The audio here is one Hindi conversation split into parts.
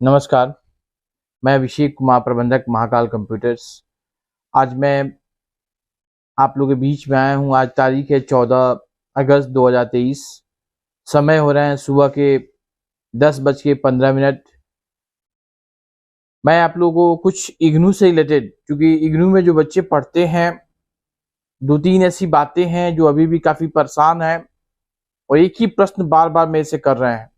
नमस्कार। मैं अभिषेक कुमार, प्रबंधक महाकाल कंप्यूटर्स। आज मैं आप लोगों के बीच में आया हूँ। आज तारीख है 14 अगस्त 2023। समय हो रहे हैं सुबह के 10:15। मैं आप लोगों को कुछ इग्नू से रिलेटेड, क्योंकि इग्नू में जो बच्चे पढ़ते हैं, 2-3 ऐसी बातें हैं जो अभी भी काफ़ी परेशान हैं और एक ही प्रश्न बार बार मेरे से कर रहे हैं।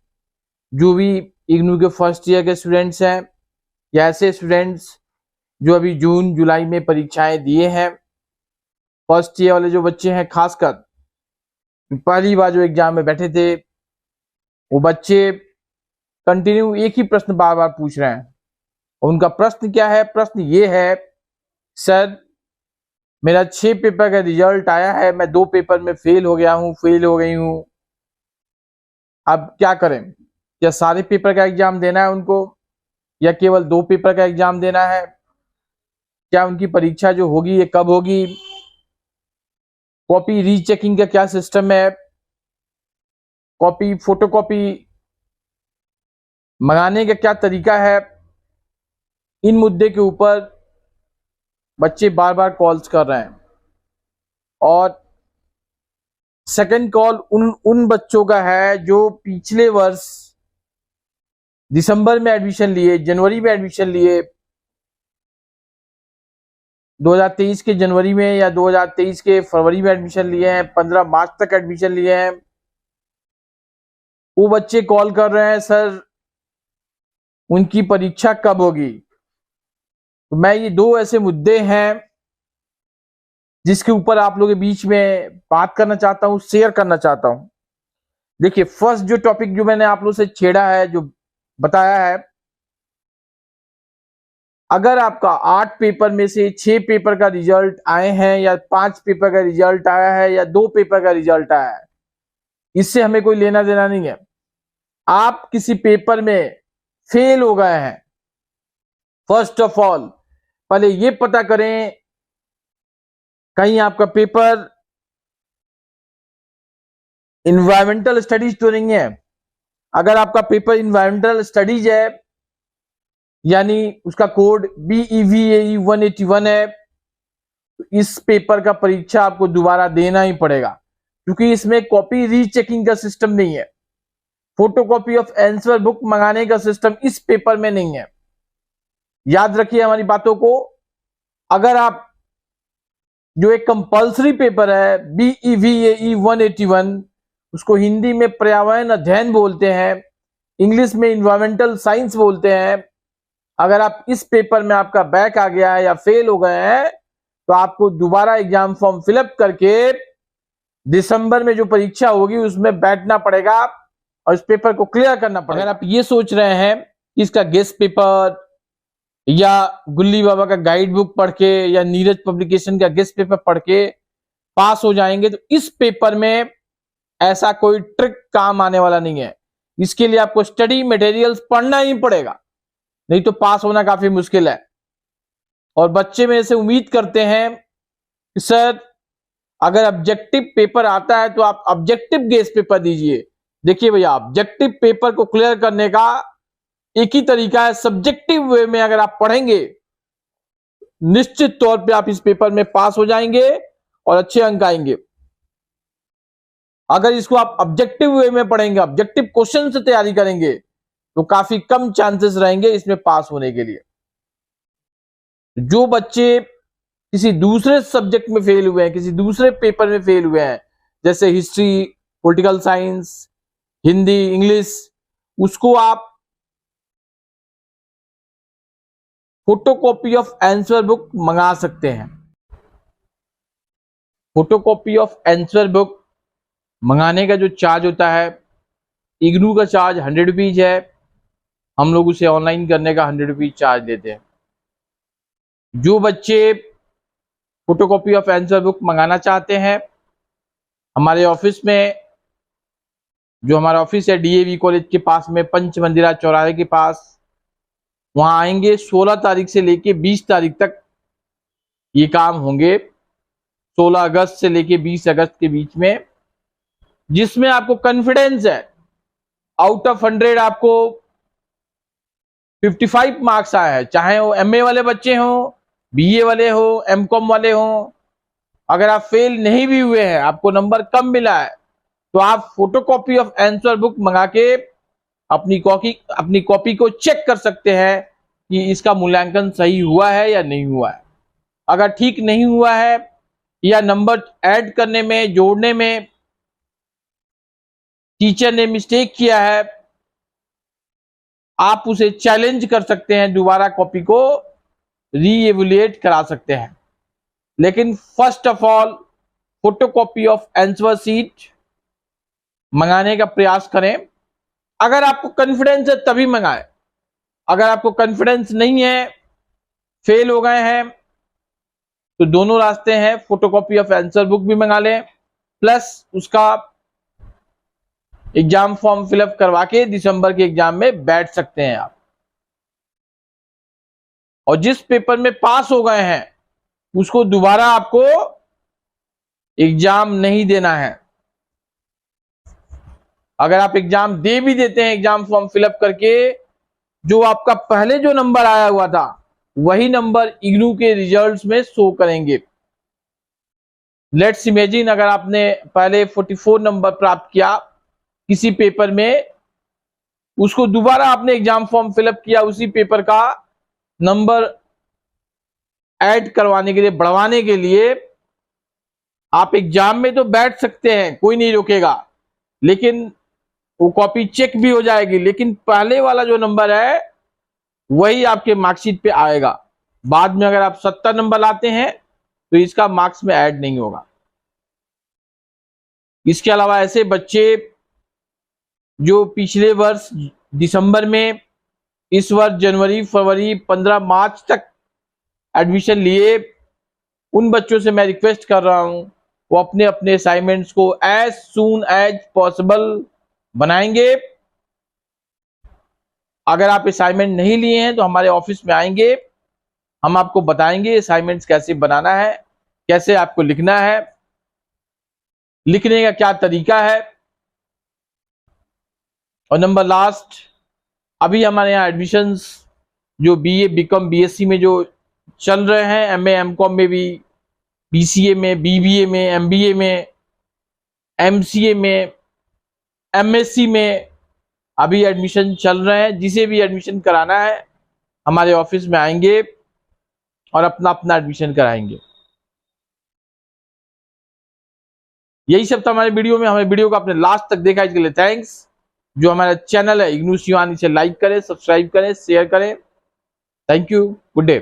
जो भी इग्नू के फर्स्ट ईयर के स्टूडेंट्स हैं या ऐसे स्टूडेंट्स जो अभी जून जुलाई में परीक्षाएं दिए हैं, फर्स्ट ईयर वाले जो बच्चे हैं, खासकर पहली बार जो एग्जाम में बैठे थे, वो बच्चे कंटिन्यू एक ही प्रश्न बार बार पूछ रहे हैं। उनका प्रश्न क्या है? प्रश्न ये है, सर मेरा 6 पेपर का रिजल्ट आया है, मैं 2 पेपर में फेल हो गया हूँ, फेल हो गई हूँ, अब क्या करें? क्या सारे पेपर का एग्जाम देना है उनको या केवल 2 पेपर का एग्जाम देना है? क्या उनकी परीक्षा जो होगी ये कब होगी? कॉपी रीचेकिंग का क्या सिस्टम है? कॉपी फोटोकॉपी मंगाने का क्या तरीका है? इन मुद्दे के ऊपर बच्चे बार बार कॉल्स कर रहे हैं। और सेकंड कॉल उन बच्चों का है जो पिछले वर्ष दिसंबर में एडमिशन लिए, जनवरी में एडमिशन लिए, 2023 के जनवरी में या 2023 के फरवरी में एडमिशन लिए हैं, 15 मार्च तक एडमिशन लिए हैं। वो बच्चे कॉल कर रहे हैं, सर उनकी परीक्षा कब होगी? तो मैं ये 2 ऐसे मुद्दे हैं जिसके ऊपर आप लोगों के बीच में बात करना चाहता हूं, शेयर करना चाहता हूं। देखिए, फर्स्ट जो टॉपिक जो मैंने आप लोगों से छेड़ा है, जो बताया है, अगर आपका 8 पेपर में से 6 पेपर का रिजल्ट आए हैं या 5 पेपर का रिजल्ट आया है या 2 पेपर का रिजल्ट आया है, इससे हमें कोई लेना देना नहीं है। आप किसी पेपर में फेल हो गए हैं, फर्स्ट ऑफ ऑल पहले ये पता करें कहीं आपका पेपर इन्वायरमेंटल स्टडीज तो नहीं है। अगर आपका पेपर इन्वायरमेंटल स्टडीज है, यानी उसका कोड BEVAE 181 है, तो इस पेपर का परीक्षा आपको दोबारा देना ही पड़ेगा, क्योंकि इसमें कॉपी रीचेकिंग का सिस्टम नहीं है। फोटोकॉपी ऑफ आंसर बुक मंगाने का सिस्टम इस पेपर में नहीं है। याद रखिए हमारी बातों को। अगर आप जो एक कंपल्सरी पेपर है BEVAE 181, उसको हिंदी में पर्यावरण अध्ययन बोलते हैं, इंग्लिश में इन्वायरमेंटल साइंस बोलते हैं, अगर आप इस पेपर में आपका बैक आ गया है या फेल हो गए हैं, तो आपको दोबारा एग्जाम फॉर्म फिलअप करके दिसंबर में जो परीक्षा होगी उसमें बैठना पड़ेगा और इस पेपर को क्लियर करना पड़ेगा। अगर आप ये सोच रहे हैं कि इसका गेस्ट पेपर या गुल्ली बाबा का गाइड बुक पढ़ के या नीरज पब्लिकेशन का गेस्ट पेपर पढ़ के पास हो जाएंगे, तो इस पेपर में ऐसा कोई ट्रिक काम आने वाला नहीं है। इसके लिए आपको स्टडी मटेरियल्स पढ़ना ही पड़ेगा, नहीं तो पास होना काफी मुश्किल है। और बच्चे में से उम्मीद करते हैं कि सर अगर ऑब्जेक्टिव पेपर आता है तो आप ऑब्जेक्टिव गेस्ट पेपर दीजिए। देखिए भैया, ऑब्जेक्टिव पेपर को क्लियर करने का एक ही तरीका है, सब्जेक्टिव वे में अगर आप पढ़ेंगे निश्चित तौर पे आप इस पेपर में पास हो जाएंगे और अच्छे अंक आएंगे। अगर इसको आप ऑब्जेक्टिव वे में पढ़ेंगे, ऑब्जेक्टिव क्वेश्चन से तैयारी करेंगे, तो काफी कम चांसेस रहेंगे इसमें पास होने के लिए। जो बच्चे किसी दूसरे सब्जेक्ट में फेल हुए हैं, किसी दूसरे पेपर में फेल हुए हैं, जैसे history, political science, Hindi, English, उसको आप फोटोकॉपी ऑफ आंसर बुक मंगा सकते हैं। फोटोकॉपी ऑफ आंसर बुक मंगाने का जो चार्ज होता है, इग्नू का चार्ज 100 रुपीज है, हम लोग उसे ऑनलाइन करने का 100 रुपीज चार्ज देते हैं। जो बच्चे फोटोकॉपी ऑफ आंसर बुक मंगाना चाहते हैं, हमारे ऑफिस में, जो हमारा ऑफिस है DAV कॉलेज के पास में, पंच मंदिरा चौराहे के पास, वहां आएंगे। 16 तारीख से लेके 20 तारीख तक ये काम होंगे, 16 अगस्त से लेके 20 अगस्त के बीच में, जिसमें आपको कॉन्फिडेंस है आउट ऑफ 100 आपको 55 मार्क्स आए हैं, चाहे वो एमए वाले बच्चे हों, बीए वाले हो, एमकॉम वाले हों। अगर आप फेल नहीं भी हुए हैं, आपको नंबर कम मिला है, तो आप फोटोकॉपी ऑफ आंसर बुक मंगा के अपनी कॉपी को चेक कर सकते हैं कि इसका मूल्यांकन सही हुआ है या नहीं हुआ है। अगर ठीक नहीं हुआ है या नंबर ऐड करने में, जोड़ने में टीचर ने मिस्टेक किया है, आप उसे चैलेंज कर सकते हैं, दोबारा कॉपी को रीएवैल्यूएट करा सकते हैं। लेकिन first of all photocopy of answer sheet मंगाने का प्रयास करें। अगर आपको कॉन्फिडेंस है तभी मंगाएं। अगर आपको कॉन्फिडेंस नहीं है, फेल हो गए हैं, तो दोनों रास्ते हैं, फोटोकॉपी ऑफ आंसर बुक भी मंगा लें, प्लस उसका एग्जाम फॉर्म फिलअप करवा के दिसंबर के एग्जाम में बैठ सकते हैं आप। और जिस पेपर में पास हो गए हैं उसको दोबारा आपको एग्जाम नहीं देना है। अगर आप एग्जाम दे भी देते हैं, एग्जाम फॉर्म फिलअप करके, जो आपका पहले जो नंबर आया हुआ था वही नंबर इग्नू के रिजल्ट्स में शो करेंगे। लेट्स इमेजिन अगर आपने पहले 44 नंबर प्राप्त किया किसी पेपर में, उसको दोबारा आपने एग्जाम फॉर्म फिलअप किया, उसी पेपर का नंबर ऐड करवाने के लिए, बढ़वाने के लिए आप एग्जाम में तो बैठ सकते हैं, कोई नहीं रोकेगा, लेकिन वो कॉपी चेक भी हो जाएगी, लेकिन पहले वाला जो नंबर है वही आपके मार्कशीट पे आएगा। बाद में अगर आप 70 नंबर लाते हैं तो इसका मार्क्स में ऐड नहीं होगा। इसके अलावा ऐसे बच्चे जो पिछले वर्ष दिसंबर में, इस वर्ष जनवरी, फरवरी, 15 मार्च तक एडमिशन लिए, उन बच्चों से मैं रिक्वेस्ट कर रहा हूं वो अपने अपने असाइनमेंट्स को एज सून एज पॉसिबल बनाएंगे। अगर आप असाइनमेंट नहीं लिए हैं तो हमारे ऑफिस में आएंगे, हम आपको बताएंगे असाइनमेंट्स कैसे बनाना है, कैसे आपको लिखना है, लिखने का क्या तरीका है। और नंबर लास्ट, अभी हमारे यहाँ एडमिशंस जो बीए, बीकॉम, बीएससी में जो चल रहे हैं, एमए, एमकॉम में भी, बीसीए में, बीबीए में, एमबीए में, एमसीए में, एमएससी में अभी एडमिशन चल रहे हैं। जिसे भी एडमिशन कराना है हमारे ऑफिस में आएंगे और अपना अपना एडमिशन कराएंगे। यही सब था हमारे वीडियो में। हमारे वीडियो को आपने लास्ट तक देखा, इसके लिए थैंक्स। जो हमारा चैनल है इग्नू सिवान, इसे लाइक करें, सब्सक्राइब करें, शेयर करें। Thank you, good day.